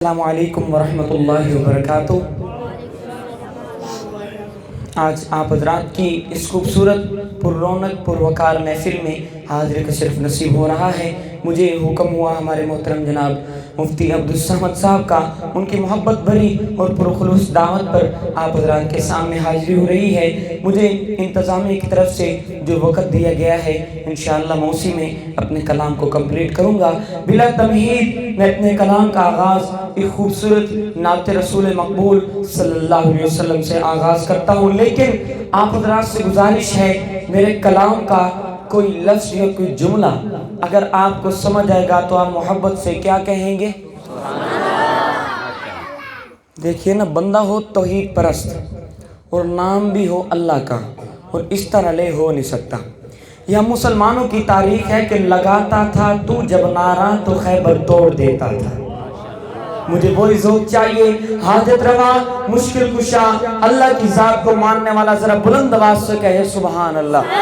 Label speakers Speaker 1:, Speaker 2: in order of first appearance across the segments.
Speaker 1: السلام علیکم ورحمۃ اللہ وبرکاتہ۔ آج آپ حضرات کی اس خوبصورت پر رونق پر وقار محفل میں حاضری کا شرف نصیب ہو رہا ہے۔ مجھے حکم ہوا ہمارے محترم جناب مفتی عبدالصمد صاحب کا، ان کی محبت بھری اور پرخلوص دعوت پر آپ حضرات کے سامنے حاضری ہو رہی ہے۔ مجھے انتظامیہ کی طرف سے جو وقت دیا گیا ہے انشاءاللہ میں اسی میں اپنے کلام کو کمپلیٹ کروں گا۔ بلا تمہید میں اپنے کلام کا آغاز ایک خوبصورت نعت رسول مقبول صلی اللہ علیہ وسلم سے آغاز کرتا ہوں، لیکن آپ حضرات سے گزارش ہے میرے کلام کا کوئی لفظ یا کوئی جملہ اگر آپ کو سمجھ آئے گا تو آپ محبت سے کیا کہیں گے؟ دیکھیے نا، بندہ ہو توحید پرست اور نام بھی ہو اللہ کا اور اس طرح لے ہو نہیں سکتا۔ یہ ہم مسلمانوں کی تاریخ ہے کہ لگاتا تھا تو جب نعرہ تو خیبر توڑ دیتا تھا۔ مجھے وہی ذوق چاہیے، حاجت روا، مشکل کشا، اللہ کی ذات کو ماننے والا ذرا بلند آواز سے کہے سبحان اللہ۔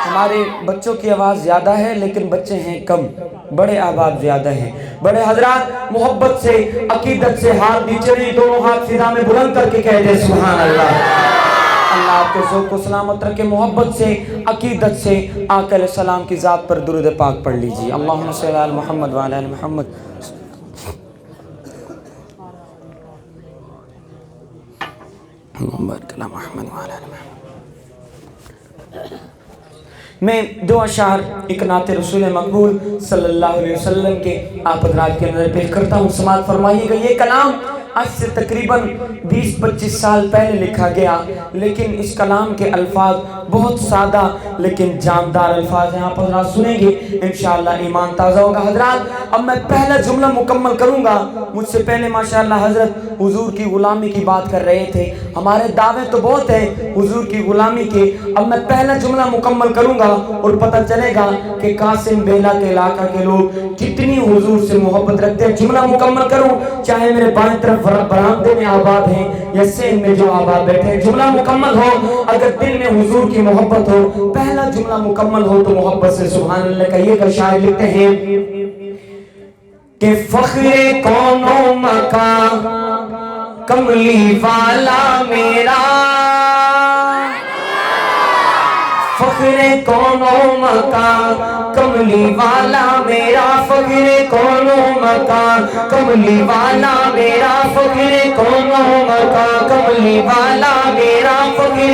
Speaker 1: ہمارے بچوں کی آواز زیادہ ہے لیکن بچے ہیں کم، بڑے احباب زیادہ ہیں۔ بڑے حضرات محبت سے، عقیدت سے ہاتھ نیچے نہیں، دونوں ہاتھ فضا میں بلند کر کے کہہ دے سبحان اللہ۔ اللہ آپ کے ذوق کو سلامت رکھے۔ محبت سے، عقیدت سے آقا علیہ السلام کی ذات پر درود پاک پڑھ لیجیے۔ اللہم صلی علی محمد وعلی آل محمد۔ میں دو اشعار ایک نعت رسول مقبول صلی اللہ علیہ وسلم کے آپ حضرات کے نظر پیش کرتا ہوں، سماعت فرمائیے گا۔ یہ کلام آج سے تقریباً 20-25 سال پہلے لکھا گیا، لیکن اس کلام کے الفاظ بہت سادہ لیکن جاندار الفاظ ہیں۔ آپ حضرات سنیں گے انشاءاللہ ایمان تازہ ہوگا۔ حضرات اب میں پہلا جملہ مکمل کروں گا۔ مجھ سے پہلے ماشاءاللہ حضرت حضور کی غلامی کی بات کر رہے تھے، ہمارے دعوے تو بہت ہیں حضور کی غلامی کے۔ اب میں پہلا جملہ مکمل کروں گا اور پتہ چلے گا کہ قاسم بیلا کے علاقہ کے لوگ کتنی حضور سے محبت رکھتے ہیں۔ جملہ مکمل کروں، چاہے میرے بائیں طرف برآمدے میں آباد ہیں یا سین میں جو آباد بیٹھے ہیں، جملہ مکمل ہو۔ اگر دل میں حضور کی محبت ہو، پہلا جملہ مکمل ہو تو محبت سے سبحان اللہ کہیے گا۔ شاعر لکھتے ہیں کہ فخر کون و مکان کملی والا میرا، فخر کون و مکان کملی والا میرا، فخر کون و مکان کملی والا میرا، فخر کون و مکان کملی والا میرا، فخر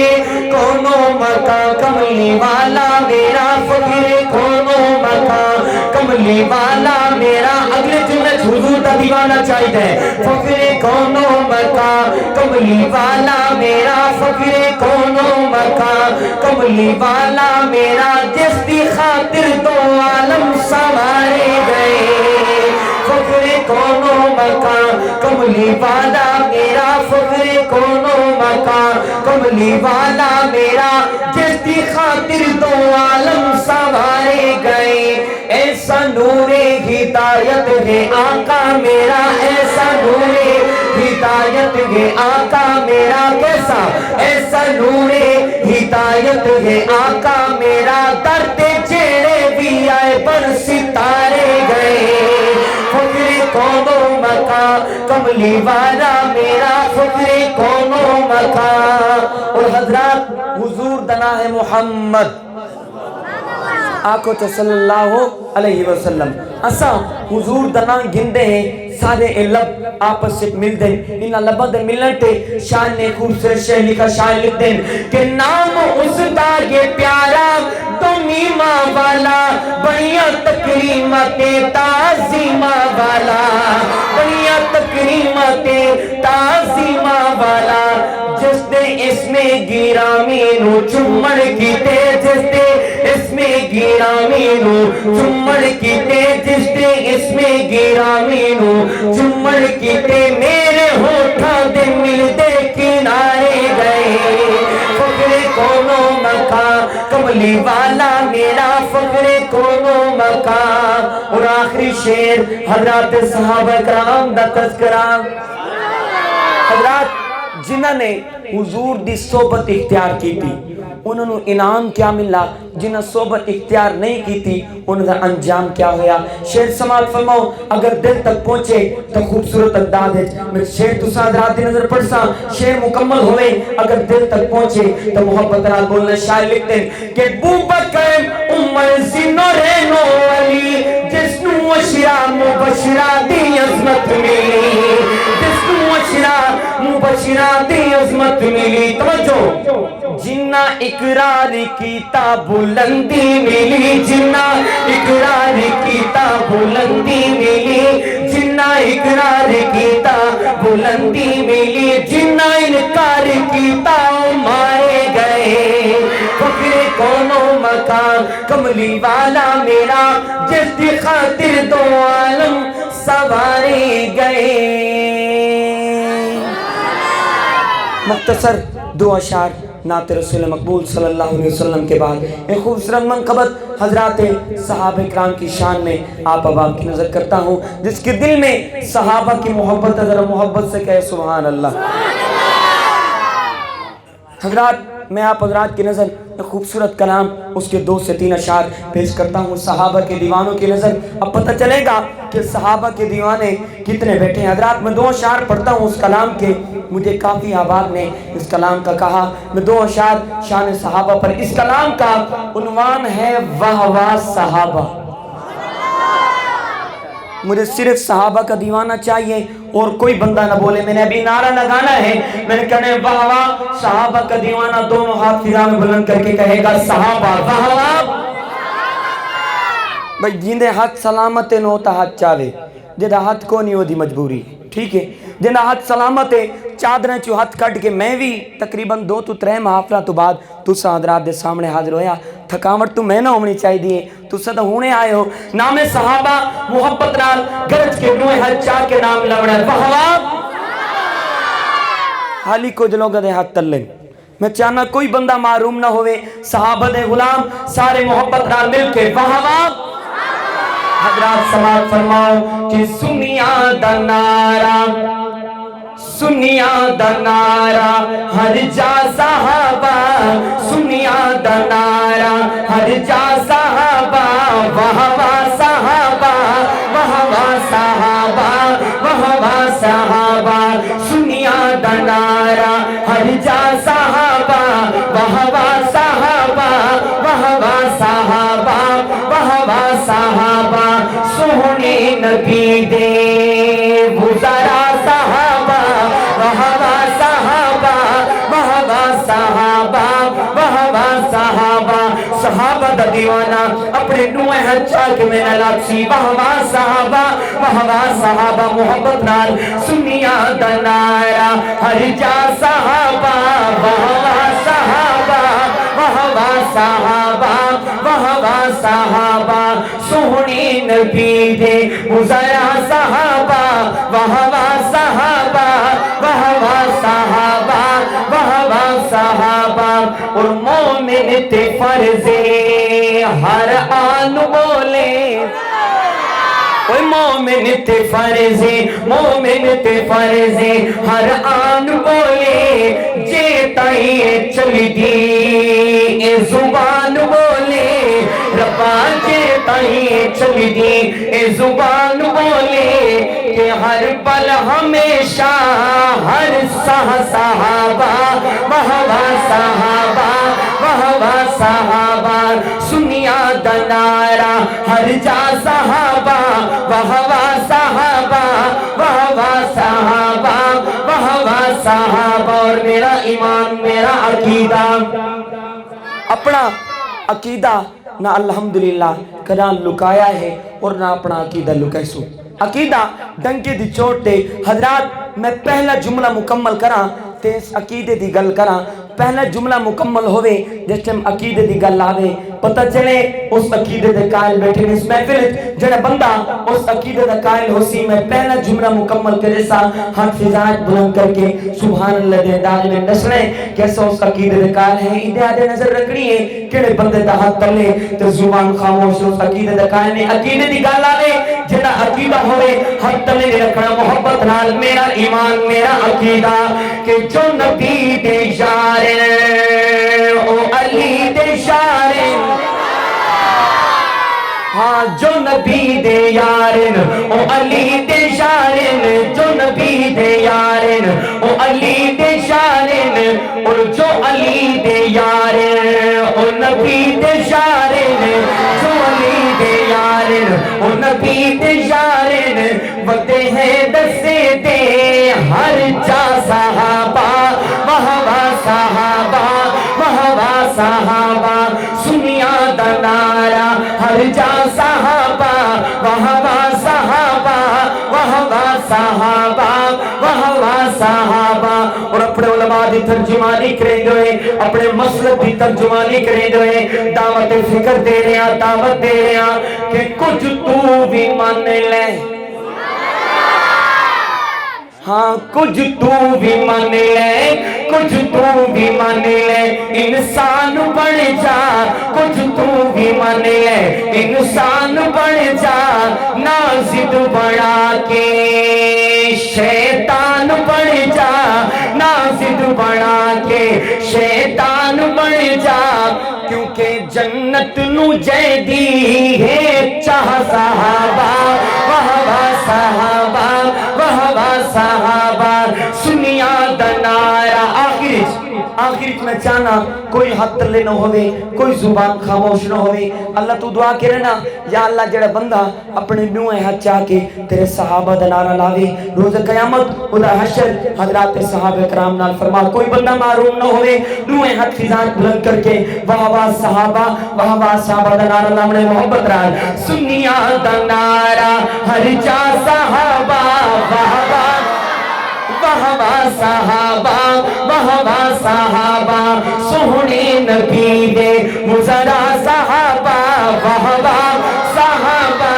Speaker 1: کون و مکان کملی والا میرا، فخر کون و مکان کملی والا میرا۔ اگلے جملے حضور کا دیوانہ چاہیے، فخر کون و مکان کملی والا میرا، فخر کون و مکان کملی والا میرا، جس کی خاطر دو عالم سنوارے گئے، فخر کون و مکان کملی والا میرا، فخر کون و مکان کملی والا میرا، جس کی خاطر دو عالم سنوارے گئے۔ ایسا نور ہدایت ہے آقا میرا، ایسا نور ہدایت ہے آقا میرا، کیسا ایسا نور ہدایت ہے آقا میرا، درد چہرے بھی آئے پر ستارے گئے، فخر کون و مکان کملی والا میرا، فخر کون و مکان۔ اور حضرات حضور دنا ہے محمد آقا تو صلی اللہ علیہ وسلم، اسا حضور دنا گندے ہیں سارے لب آپس سے مل دیں، انہا لبا دے ملنٹے شان نے خوبصورت شعر لکھا۔ شاعر لکھ دیں کہ نام اس دا یہ پیارا تو میمہ والا، بڑیا تکریمت تعظیمہ والا، بڑیا تکریمت تعظیمہ والا، جس نے اس میں گرامی نو چمڑ کی تے، جس نے اس میں گرامی نو چمڑ کی تے، جس نے اس میں گرامی نو چمڑ کی تے، میرے ہوٹھاں دے ملتے کنارے گئے، فخر کون و مکان کملی والا میرا، فخر کون و مکان۔ اور آخری شعر حضرات صحابہ کرام دا تذکرہ، حضرات جنہاں نے حضور دی صحبت اختیار کی تھی، انہوں نے انعام کیا ملا، جنہیں صحبت اختیار نہیں کی تھی انہوں کا انجام کیا ہویا۔ شعر سماعت فرماؤ، اگر دل تک پہنچے تو خوبصورت انداز ہے۔ میں شعر تو حضرات دی نظر پڑھ سا، شعر مکمل ہوئے اگر دل تک پہنچے تو محبت نال بولنا۔ شاعر لکھتے ہیں کہ بو بکر عمر زینورینو علی جس نو اشرا مبشرہ دی عظمت ملی، جس نو اشرا مبشرہ دی عظمت ملی۔ توجہ، جنہ اقرار کیتا بلندی ملی، جنہ اقرار کیتا بلندی ملی، جنہ اقرار کیتا بلندی ملی، جنہ انکار کیتا مارے گئے۔ فخر کونو مکان کملی والا میرا، جس دی خاطر دو عالم سوارے گئے۔ مختصر دو اشعار نعت رسول مقبول صلی اللہ علیہ وسلم کے بعد ایک خوبصورت منقبت حضرات صحابہ کرام کی شان میں آپ اب کی نظر کرتا ہوں، جس کے دل میں صحابہ کی محبت ہے، ذرا محبت سے کہے سبحان اللہ۔ حضرات میں آپ حضرات کی نظر ایک خوبصورت کلام اس کے 2 سے 3 اشعار پیش کرتا ہوں صحابہ کے دیوانوں کی نظر۔ اب پتہ چلے گا کہ صحابہ کے دیوانے کتنے بیٹھے ہیں۔ حضرات میں 2 اشعار پڑھتا ہوں اس کلام کے، مجھے کافی آباد نے اس کلام کا کہا، میں 2 اشعار شان صحابہ پر۔ اس کلام کا عنوان ہے واہ واہ صحابہ۔ مجھے صرف صحابہ کا دیوانہ چاہیے اور کوئی بندہ نہ بولے میں نے ابھی نعرہ لگانا ہے، میں نے کہنا ہے واہ واہ صحابہ کا دیوانہ، دونوں ہاتھ فضا میں بلند کر کے کہے گا صحابہ واہ واہ۔ بھئی جیندے ہاتھ سلامت نہ ہوتا ہاتھ چاہے، جدہ ہاتھ کو نہیں ہو دی مجبوری، ٹھیک ہے، جنہ ہاتھ سلامت ہے چادریں چو ہاتھ کٹ کے میں بھی تقریباً 2 تو 3 محافلہ تو بعد تو حضرات دے سامنے حاضر ہویا۔ تھکاوٹ تو میں نہ ہونی چاہی دیئے، تو صدہ ہونے آئے ہو، نام صحابہ محبت نال گرج کے نوے ہاتھ چاہ کے نام لوڑا ہے بہوا حالی کو جلوں گا دے ہاتھ تلیں۔ میں چاہنا کوئی بندہ معروم نہ ہوئے، صحابہ دے غلام سارے محبت نال مل کے بہوا۔ حضرات سماعت فرماؤ کہ سنیا دا نعرہ، سنیا دا نعرہ ہر جا صحابہ، سنیا دا نعرہ ہر جا صحابہ، واہ واہ صحابہ، واہ واہ صحابہ، واہ واہ صحابہ، سنیا دا نعرہ ہر جا صحابہ، واہ واہ صحابہ، واہ واہ صحابہ، واہ واہ صحابہ، سونے نبی دے گزارا صحابہ، واہ واہ صحابہ، واہ واہ صحابہ، واہ واہ صحابہ، صحابہ دا دیوانہ اپنے نوے ہاتھ چاہ کے میں نلاک سی، واہ واہ صحابہ، واہ واہ صحابہ، محبت نال سنیا دا نعرہ ہر جا صحابہ، واہ واہ صحابہ، واہ واہ صحابہ، واہ واہ صحابہ، سہنی نبی دے گزارا صحابہ، واہ واہ صحابہ، واہ واہ صحابہ، واہ واہ صحابہ، اور مومن تے فرضے ہر آن بولے، اوہ مومن تے فرضے، مومن تے فرضے ہر آن بولے، جے تائیں چلی دی اے زبان بولے، ربا جے تائیں چلی دی اے زبان بولے، کہ ہر پل ہمیشہ ہر صحابہ، واہ واہ صحابہ، واہ واہ صحابہ، سنیا دا نعرہ ہر جا صحابہ، واہ واہ صحابہ، واہ واہ صحابہ، واہ واہ صحابہ۔ اور میرا ایمان میرا عقیدہ، اپنا عقیدہ نہ الحمدللہ کنا لکایا ہے اور نہ اپنا عقیدہ لکائے سو۔ عقیدہ ڈنکے دی چوٹ دے۔ حضرات میں پہلا جملہ مکمل کراں تے اس عقیدے دی گل کراں، پہلا جملہ مکمل ہوئے جس ٹائم عقیدے دی گل آوے پتہ چلے اس عقیدے دے قائل بیٹھے اس محفل جڑا بندہ اس عقیدے دا قائل ہو سی۔ میں پہلا جملہ مکمل کرے سا ہاتھ فضائت بلند کر کے سبحان اللہ دے انداز میں نشرے کیسا اس عقیدے دے قائل ہیں، ادھے نظر رکھنی ہے کیڑے بندے دا ہاتھ تلے تو زبان خاموش اس عقیدے دا قائل نہیں۔ عقیدے دی گل آوے جڑا دا عقیدہ ہوئے ہر تلے رکھنا محبت نال میرا ایمان میرا عقیدہ کہ جو نبی دے یارن او علی دے شارن ہاں جو نبی دے یارن او علی دے شارن جو نبی دے یارن او علی دے شارن اور جو علی دے یارن او نبی دے شارن جو علی دے یارن او نبی دے شارن وقتے ہیں دسے دے ہر جا صحابہ وہاں صحابہ وہاں صحابہ سنیا دا نارا ہر جا صحابہ وہاں صحابہ وہاں صحابہ وہاں صحابہ اور اپنے علماء دی ترجمانی کریں گے اپنے مسلک دی ترجمانی کریں گے دعوت فکر دے رہے ہیں دعوت دے رہے ہیں کہ کچھ تو بھی مان لے ہاں کچھ تو بھی مان لے کچھ تو بھی مان لے انسان بن جا کچھ تو بھی مان لے انسان بن جا نہ ضد بڑھا کے شیطان بن جا نہ ضد بڑھا کے شیطان بن جا کیونکہ جنت نو جے دی ہے چاہ صحابہ وہاں صحابہ وہاں صحابہ سنیا دنارا آخر میں چاہنا کوئی حد تلے نہ ہوئے کوئی زبان خاموش نہ ہوئے اللہ تو دعا کرے نا یا اللہ جڑا بندہ اپنے نوے ہاتھ چاہ کے تیرے صحابہ دنارا لاوے روز قیامت خدا حشر حضرات صحابہ کرام نال فرما کوئی بندہ معروم نہ ہوئے نوے ہاتھ فضان بلند کر کے وہاں صحابہ دنارا لامنے محبت رہا سنیا دنارا ہر جا صحابہ وہاں صحابہ سوہنے نبی دے مزرا صحابہ وہاں صحابہ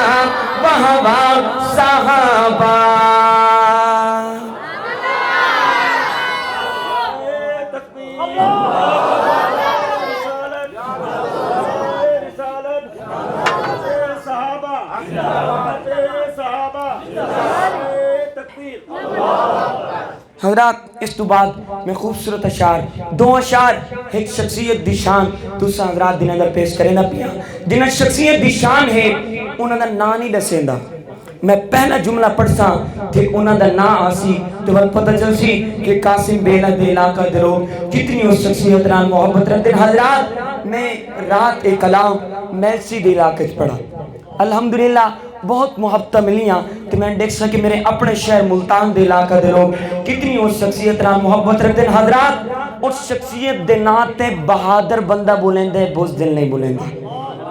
Speaker 1: حضرات اس تو بعد میں خوبصورت اشعار دو اشعار ایک شخصیت دی شان دوسرا حضرات دن اندر پیش کریں نہ پیا جنہ شخصیت دی شان ہے انہوں نے نا نہیں دسیں دا میں پہلا جملہ پڑھ سا کہ انہوں نے نا آسی تو بات پتہ چل سی کہ قاسم بیلا دے علاقہ درو کتنی اس شخصیت ران محبت رکھتے ہیں حضرات میں رات ایک کلام میلسی دے علاقہ پڑھا الحمدللہ بہت محبتہ ملیاں تو میں دیکھ سا کہ میرے اپنے شہر ملتان دے علاقہ دے لوگ کتنی اس شخصیت ران محبت رکھتے ہیں حضرات اس شخصیت دے ناتے بہادر بندہ بولیں دے بزدل نہیں بولیں دے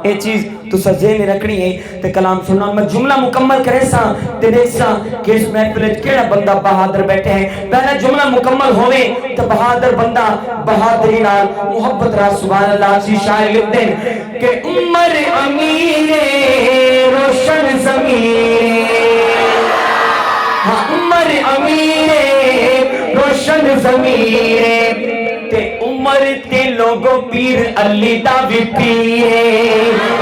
Speaker 1: اے چیز تو سجے میں رکھنی ہے تے کلام سننا میں جملہ مکمل کرے سا تے دیکھ سا کہ اس محفل کیڑا بندہ بہادر بیٹھے ہیں پہلا جملہ مکمل ہوئے تو بہادر بندہ بہادری نال محبت را سبحان اللہ سی شاعر لکھتے ہیں کہ عمر امیر روشن ضمیر عمر امیر روشن ضمیر تے عمر تے لوگوں پیر علی دا بھی پیرے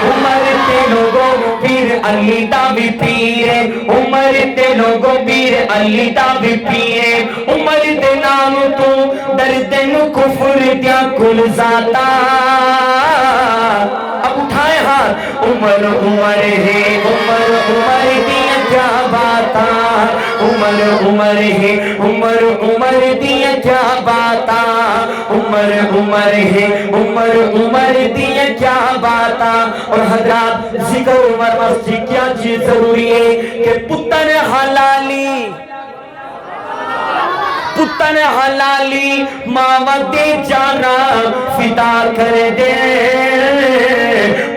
Speaker 1: عمر تے لوگوں پیر علی دا بھی پیرے عمر تے لوگوں پیر علی دا بھی پیرے عمر تے نام تو دردن کفر دیا کل ذاتا اب اٹھائے ہاتھ عمر عمر ہے عمر عمر دیا کیا باتا عمر عمر ہے عمر عمر دیا کیا باتا عمر عمر ہے عمر عمر دیا کیا باتا اور حضرات ذکر عمر مسجد کیا چیز ضروری ہے کہ پتر حلالی ماں دے جانا فدا کر دے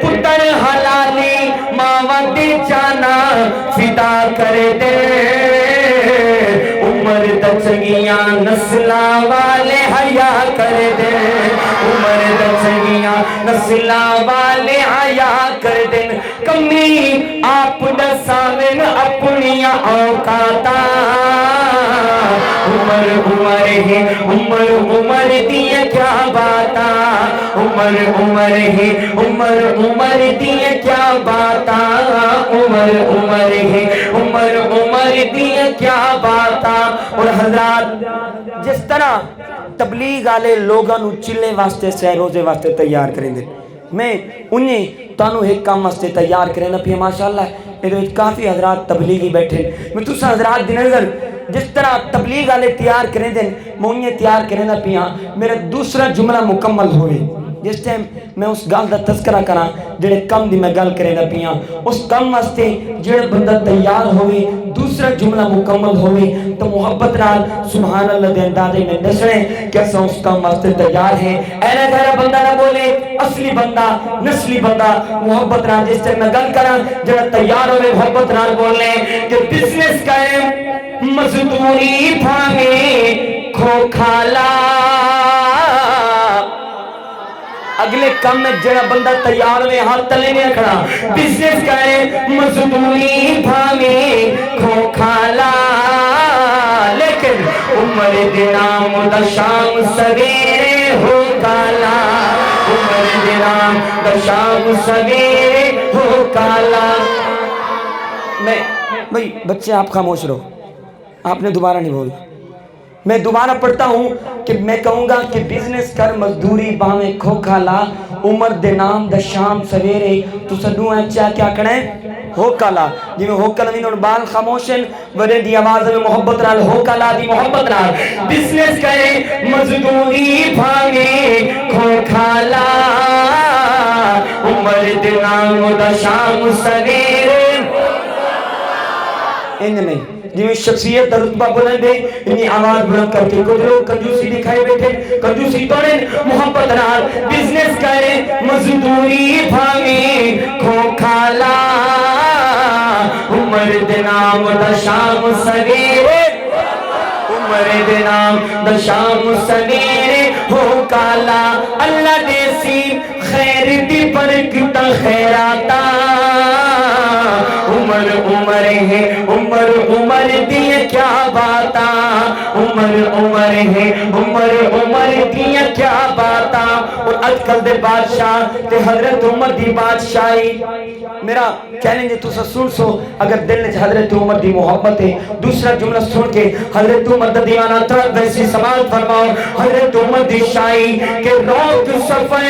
Speaker 1: پتر حلالی ماں دے جانا فدا کر دے عمر دچگیاں نسلہ والے حیا کر دے عمر دچگیاں نسلہ والے حیا کر دے کمی آپ دساویں اپنیاں اوقاتا عمر عمر ہے عمر عمر دیا کیا باتا عمر عمر ہے عمر عمر دی کیا باتا عمر عمر ہے عمر عمر دی کیا باتا اور حضرات جس طرح تبلیغ والے لوگوں نو چلے واسطے سہ روزے واسطے تیار کریں دے میں انہیں تانوں ایک کام واسطے تیار کریں نا پیا ماشاءاللہ یہ کافی حضرات تبلیغی بیٹھے میں تسا حضرات دی نظر جس طرح تبلیغ والے تیار کریں دیں میں انہیں تیار کریں نا پیا میرا دوسرا جملہ مکمل ہوئے جس ٹائم میں اس گل دا تذکرہ کرا جڑے کم دی میں گل کرے نہ پیاں اس کم واسطے جڑے بندہ تیار ہوئے دوسرا جملہ مکمل ہوئے تو محبت نال سبحان اللہ دے اندازے میں دسنے کیسا اس کم واسطے تیار ہے اینا گھر بندہ نہ بولے اصلی بندہ نسلی بندہ محبت نال جس ٹائم میں گل کرا جڑا تیار ہوئے محبت نال بولنے کہ بزنس کرے مزدوری بھاگے کھو کھالا اگلے کم میں جڑا بندہ تیار میں ہاتھ تلے نہیں کھڑا بزنس کرے مزدوری بھاگے کھو کھالا لیکن عمر دنام دا شام سویرے ہو کالا عمر دنام دا شام سویرے ہو کالا میں بھئی بچے آپ خاموش رہو آپ نے دوبارہ نہیں بول میں دوبارہ پڑھتا ہوں کہ میں کہوں گا کہ بزنس کر مزدوری باہیں کھو کھالا عمر دے نام دا شام سویرے تو سنو ہے چاہ کیا کھڑے ہو کالا جی میں ہو کالا اور بال خاموشن ورے دی آواز میں محبت نال ہو کالا دی محبت نال بزنس کرے مزدوری بھاگے کھو کھالا عمر دے نام دا شام سویرے انہیں نہیں جی میں شخصیت در رتبہ بلند ہے انہیں آواز بلند کر کے کچھ لوگ کنجوسی دکھائے بیٹھے کنجوسی توڑیں محبت نال بزنس کریں مزدوری بھاگیں کھو کھالا عمر دنام دا شام سویرے عمر دنام دا شام سویرے ہو کالا اللہ دیسی خیر دی برکت خیراتا عمر عمر ہے عمر عمر دی کیا باتا عمر عمر ہے عمر عمر دی کیا باتا اور اج کل دے بادشاہ تے حضرت عمر دی بادشاہی میرا کہنے جے تو سن سو اگر دل نے حضرت عمر دی محبت ہے دوسرا جملہ سن کے حضرت عمر دا دیوانہ طرف ویسی سماعت فرماؤ حضرت عمر دی شاہی کہ روک سفر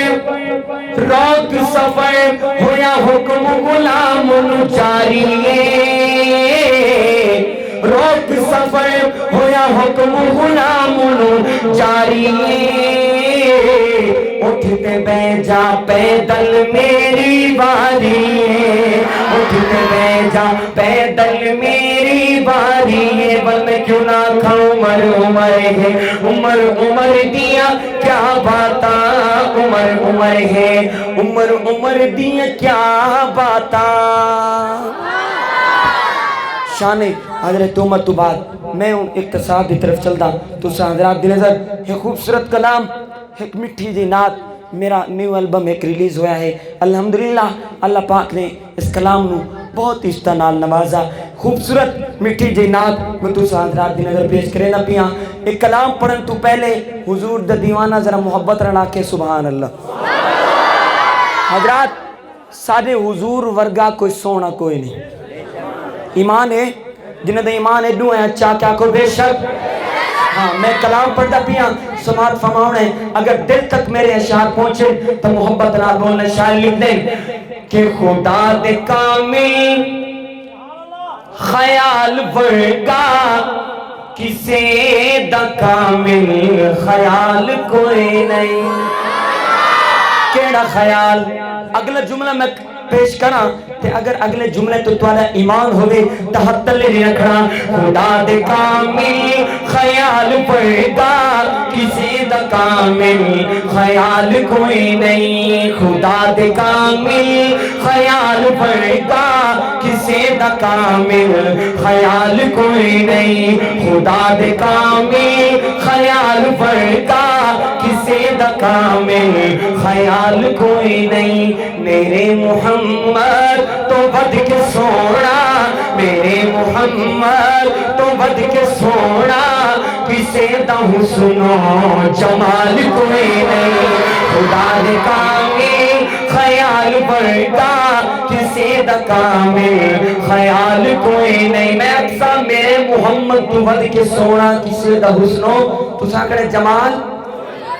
Speaker 1: ہویا حکم غلام جاری روک سفر ہویا حکم غلام جاری اٹھتے بے جا پیدل میری باری اٹھتے بے جا پیدل میری باری بل میں کیوں نہ کھاؤں عمر عمر ہے عمر عمر دیا کیا باتا عمر عمر ہے عمر عمر دیا کیا باتا شان حضرت عمر تو بعد میں ان اقتصاد کی طرف چلتا تو حضرات دی نظر ایک خوبصورت کلام ایک مٹھی جی نات میرا نیو البم ایک ریلیز ہوا ہے الحمدللہ اللہ پاک نے اس کلام نو بہت استنال نوازا خوبصورت مٹھی جی نات میں تو حضرات دی نظر پیش کرے نہ پیاں ایک کلام پڑھن تو پہلے حضور دا دیوانہ ذرا محبت رنا کے سبحان اللہ حضرات سارے حضور ورگا کوئی سونا کوئی نہیں ایمان ہے جنہیں دے ایمان ہے دو ہیں اچھا کیا کو بے شک ہاں میں کلام پڑھتا پیاں سماعت فرماؤں ہے اگر دل تک میرے اشعار پہنچے تو محبت نہ بولنا شاعر لکھ دیں کہ خدا دے کامل خیال ورگا کسے دا کامل خیال کوئی نہیں کیڑا خیال اگلا جملہ میں پیش کرا تے اگر اگلے جملے تو توالا ایمان ہوئے تحت لے نہیں رکھنا خدا دے کامل خیال پڑھتا کسی دا کامل خیال کوئی نہیں خدا دے کامل خیال پڑھتا کسی دا کامل خیال کوئی نہیں خدا دے کامل خیال پڑھتا کسی دا کامل خیال کوئی نہیں میرے محمد تو بد کے سونا میرے محمد تو بد کے سونا کسے دا حسن و جمال کوئی نہیں خدا دے کامل خیال بڑھتا کسے دا کامل خیال کوئی نہیں. میں اکثر میرے محمد تو ود کے سونا کسے دا حسنو تو ساکڑے جمال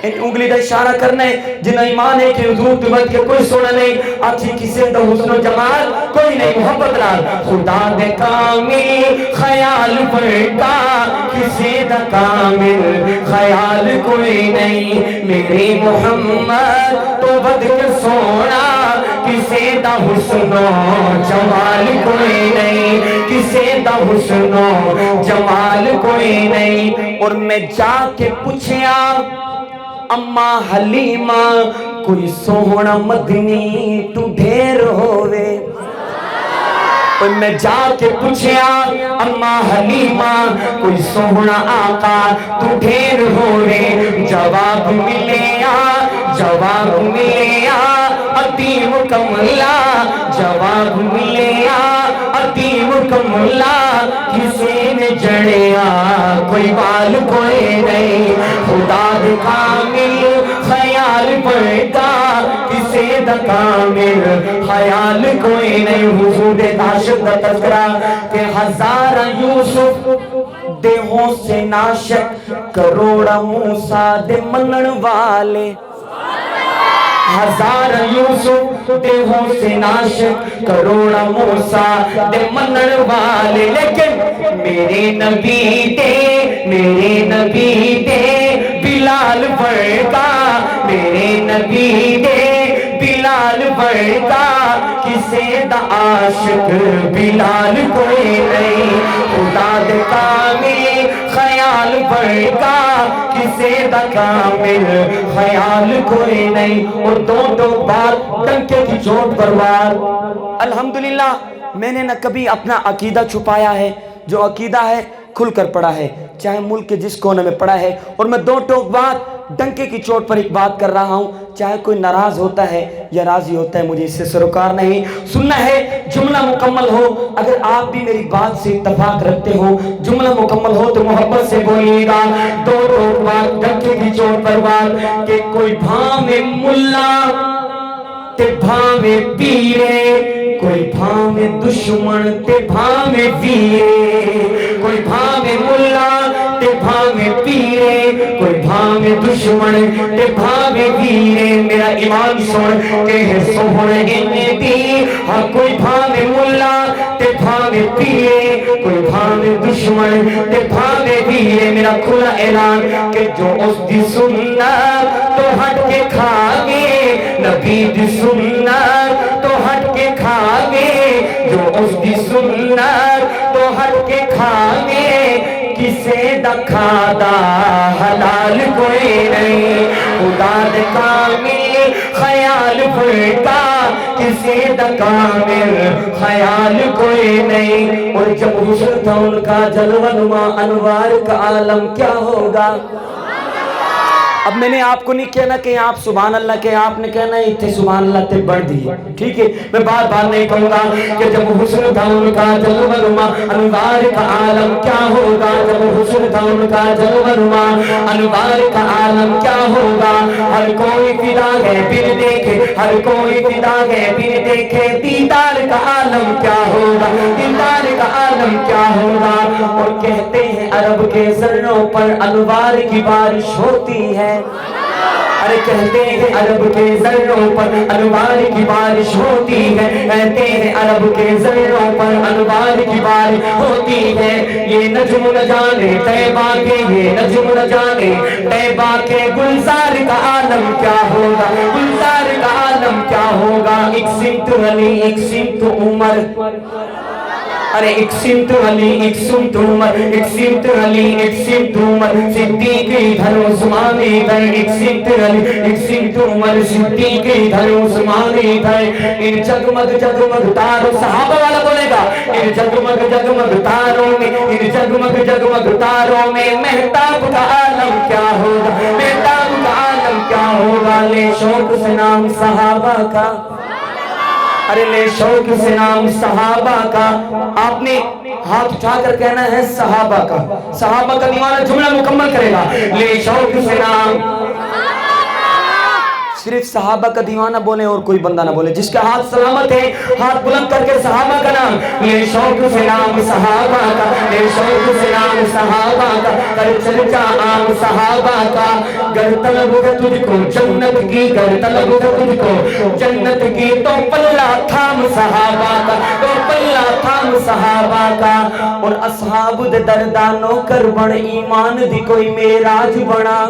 Speaker 1: انگلی دا اشارہ کرنا ہے جنہ ایمان ہے کہ حضور تو ود کے کوئی سونا نہیں اچھی کسے دا حسن و جمال کوئی نہیں. محبت لال خدا دے کامل خیال بڑھتا کسے دا کامل خیال کوئی نہیں. میرے محمد تو ود کے سونا کسے دا حسن و جمال کوئی نہیں کسے دا حسن و جمال کوئی نہیں. اور میں جا کے پوچھیا اماں حلیمہ کوئی سوہنا مدنی تو ڈھیر ہووے. اور میں جا کے پوچھیا اماں حلیمہ کوئی سوہنا آقا تو ڈھیر ہووے. جواب ملیا عتیم کملا جواب ملیا عتیم کملا کسی نے جڑیا کوئی بال کوئی نہیں. خدا دے کامل خیال بڑھتا کسے دا کامل خیال کوئی نہیں. حضور عاشق دا تذکرہ کہ ہزارہ یوسف دیہوں سے ناشک کروڑا موسیٰ دے منن والے. ہزار یوسف دیہوں سے ناشک کروڑا موسیٰ دے منن والے. لیکن میرے نبی دے بلال بڑھتا میرے نبی دے بلال بڑھتا کسے دا عاشق بلال کوئی نہیں. خدا دے کامل خیال بڑھتا کسے دا کامل خیال کوئی نہیں. اور دو بار ڈنکے کی چوٹ پر وار. الحمدللہ میں نے نہ کبھی اپنا عقیدہ چھپایا ہے. جو عقیدہ ہے کھل کر پڑا ہے چاہے ملک کے جس کونے میں پڑا ہے. اور میں دو ٹوک بات ڈنکے کی چوٹ پر ایک بات کر رہا ہوں. چاہے کوئی ناراض ہوتا ہے یا راضی ہوتا ہے مجھے اس سے سروکار نہیں. سننا ہے جملہ مکمل ہو. اگر آپ بھی میری بات سے اتفاق رکھتے ہو جملہ مکمل ہو تو محبت سے بولیے گا. دو ٹوک بات ڈنکے کی چوٹ پر بات کہ کوئی بھاوے ملا تے بھاوے پیرے کوئی بھاوے دشمن تے بھاوے ویرے. کوئی بھاوے ملا تے بھاوے پیرے کوئی بھاوے دشمن تے بھاوے ویرے. میرا ایمان سن کہ ہے سوہن انہیں دی ہاں کوئی بھاوے ملا تے بھاوے پیرے کوئی بھاوے دشمن تے بھاوے ویرے. میرا کھلا اعلان کہ جو اس دی سنت تو ہٹ کے کھاگے نبی دی سنت تو ہٹ کے کھاگے جو اس دی سنت تو ہٹ کے کھاگے کسے دا کھادا حلال کوئی نہیں. خدا دے کامل خیال بڑھتا کسے دا کامل خیال کوئی نہیں. اور جب حسن تھا ان کا جلوہ نما انوار کا عالم کیا ہوگا. اب میں نے آپ کو نہیں کہنا کہ آپ سبحان اللہ کہ آپ نے کہنا ہے اتھے سبحان اللہ تے بڑھ دیئے. ٹھیک ہے میں بار بار نہیں کہوں گا کہ جب حسن تھا ان کا جلوہ نما انوار کا عالم کیا ہوگا. جب حسن تھا ان کا جلوہ نما انوار کا عالم کیا ہوگا. ہر کوئی فدا ہے پھر دیکھے ہر کوئی فدا ہے پھر دیکھے دیدار کا عالم کیا ہوگا دیدار کا عالم کیا ہوگا. اور کہتے ہیں عرب کے ذروں پر انوار کی بارش ہوتی ہے. ارے کہتے ہیں عرب کے ذروں پر انوار کی بارش ہوتی ہے. کہتے ہیں عرب کے ذروں پر انوار کی بارش ہوتی ہے. یہ نجم نہ جانے طیبہ کے یہ نجم نہ جانے طیبہ کے گلزار کا عالم کیا ہوگا گلزار کا عالم کیا ہوگا. ایک سمت علی ایک سمت عمر ارے ایک سمت علی ایک سمت عمر ایک سمت علی ایک سمت عمر صدیق ادھر عثمان ادھر ایک سمت علی ایک سمت عمر صدیق ادھر عثمان ادھر. ان جگمگ جگمگ تاروں صحابہ والا بولے گا ان جگمگ جگمگ تاروں میں ان جگمگ جگمگ تاروں میں مہتاب کا عالم کیا ہوگا مہتاب کا عالم کیا ہوگا. لے شوق سے نام صحابہ کا ارے لے شوق سے نام صحابہ کا. آپ نے ہاتھ اٹھا کر کہنا ہے صحابہ کا. صحابہ کا دیوانہ جملہ مکمل کرے گا. لے شوق سے نام صرف صحابہ کا دیوانہ بولے اور کوئی بندہ نہ بولے. جس کا ہاتھ سلامت ہے ہاتھ بلند کر کے صحابہ کا نام، یہ شوق سے نام صحابہ کا، یہ شوق سے نام صحابہ کا، کر چل جا عام صحابہ کا. گر طلب ہے تجھ کو جنت کی، گر طلب ہے تجھ کو جنت کی، تو پلہ تھام صحابہ کا، تو پلہ تھام صحابہ کا. اور اصحاب دے دردانوں کر بڑھ ایمان دی کوئی معراج بنا.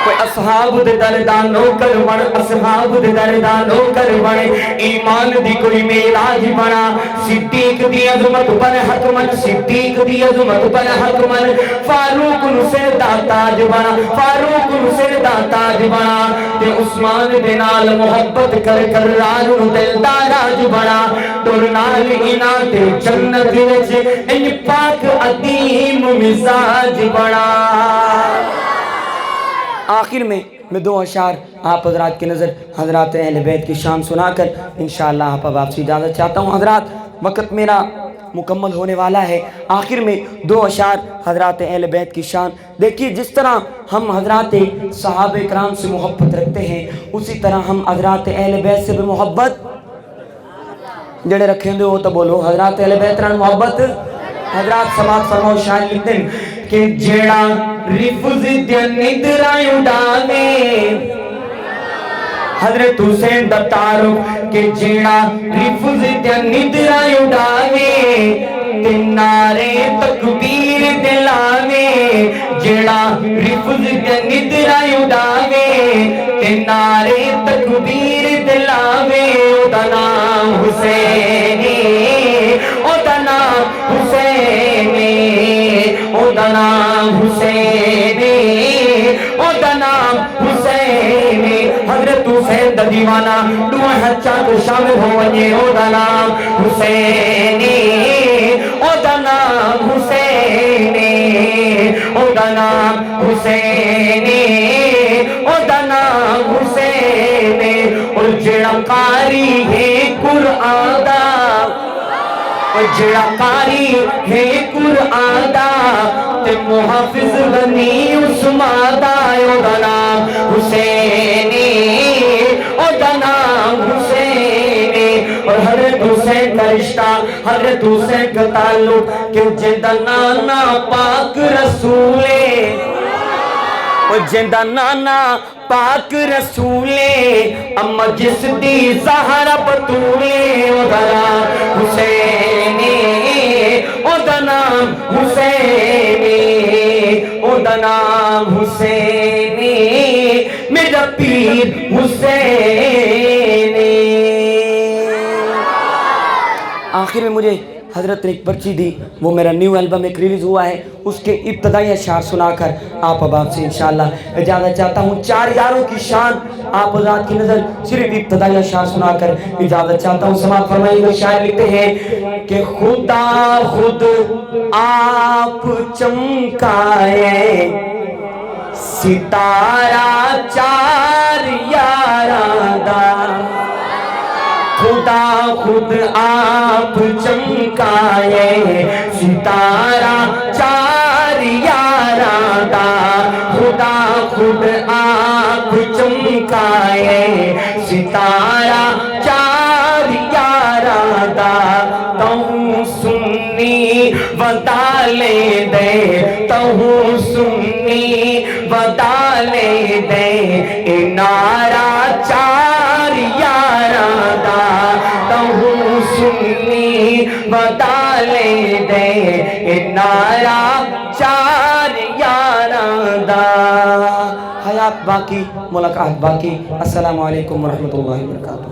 Speaker 1: کوئی اصحاب دے دردانوں کر بڑھ، اصحاب دے دردانوں کر بڑھ ایمان دی کوئی معراج بنا. صدیق دی عظمت پر حکمن، صدیق دی عظمت پر حکمن، فاروق نصر دا تاج بنا، فاروق نصر دا تاج بنا. تے عثمان دے نال محبت کر کر راج دل دا راج بنا. ٹر نال انہاں تے جنت وچ ان پاک عظیم مزاج بنا. آخر میں دو اشعار آپ حضرات کی نظر حضرات اہل بیت کی شان سنا کر انشاءاللہ آپ سے اجازت چاہتا ہوں. حضرات وقت میرا مکمل ہونے والا ہے. آخر میں دو اشعار حضرات اہل بیت کی شان. دیکھیے جس طرح ہم حضرات صحابہ کرام سے محبت رکھتے ہیں اسی طرح ہم حضرات اہل بیت سے بھی محبت جڑے رکھیں دے وہ تو بولو حضرات اہل بیت ران محبت. حضرات سماعت فرماؤ شاعر لکھتے ہیں کہ جیڑا رفض دیا ندرائیں اڑانے، حضرت حسین دا تعارف کہ جیڑا رفض دیا ندرائیں اڑانے تے نعرے تکبیر دلانے. جیڑا رفض دیا ندرائیں اڑانے تے نعرے تکبیر دلانے، او دا نام حسینی، او دا نام حسینی، او دا نام حسینی، او دا نام حسینی. حضرت حسین دا دیوانہ دعا ہچا تو شامل ہو ونجے، او دا نام حسینی، او دا نام حسینی، او دا نام حسینی، او دا نام حسینی. اور جڑا قاری ہے قرآن دا، جڑا قاری ہے قرآن دا تے محافظ بنی عثمان دا، او دا نام حسینی، او دا نام حسینی. اور حضرت حسین کا رشتہ، حضرت حسین کا تعلق کہ جندہ نانا پاک رسولے، اور جندہ نانا پاک رسولے، اما جس دی زہرہ بطولے، او دا نام حسینی، او دا نام حسینی، او دا نام حسینی، میرا پیر حسینی. آخر میں مجھے حضرت نے ایک پرچی دی، وہ میرا نیو البم ایک ریلیز ہوا ہے، اس کے ابتدائی اشعار سنا کر آپ حضرات سے انشاءاللہ اجازت چاہتا ہوں. 4 یاروں کی شان آپ حضرات کی نظر صرف ابتدائی اشعار سنا کر اجازت چاہتا ہوں. سماعت فرمائیے گا. شاعر لکھتے ہیں کہ خدا خود آپ چمکائے ستارہ 4 یاراں دا، خدا خود آپ چمکائے ستارہ 4 یاراں دا، خدا خود آپ چمکائے ستارہ 4 یاراں دا. تہوں سنی ودا لے دے، تہوں سنی ودا لے دے، اے نعرہ 4 یاراں دا، تہوں سنی ودا لے دے، اے نعرہ 4 یاراں دا. حیات باقی، ملاقات باقی. السلام علیکم ورحمۃ اللہ وبرکاتہ.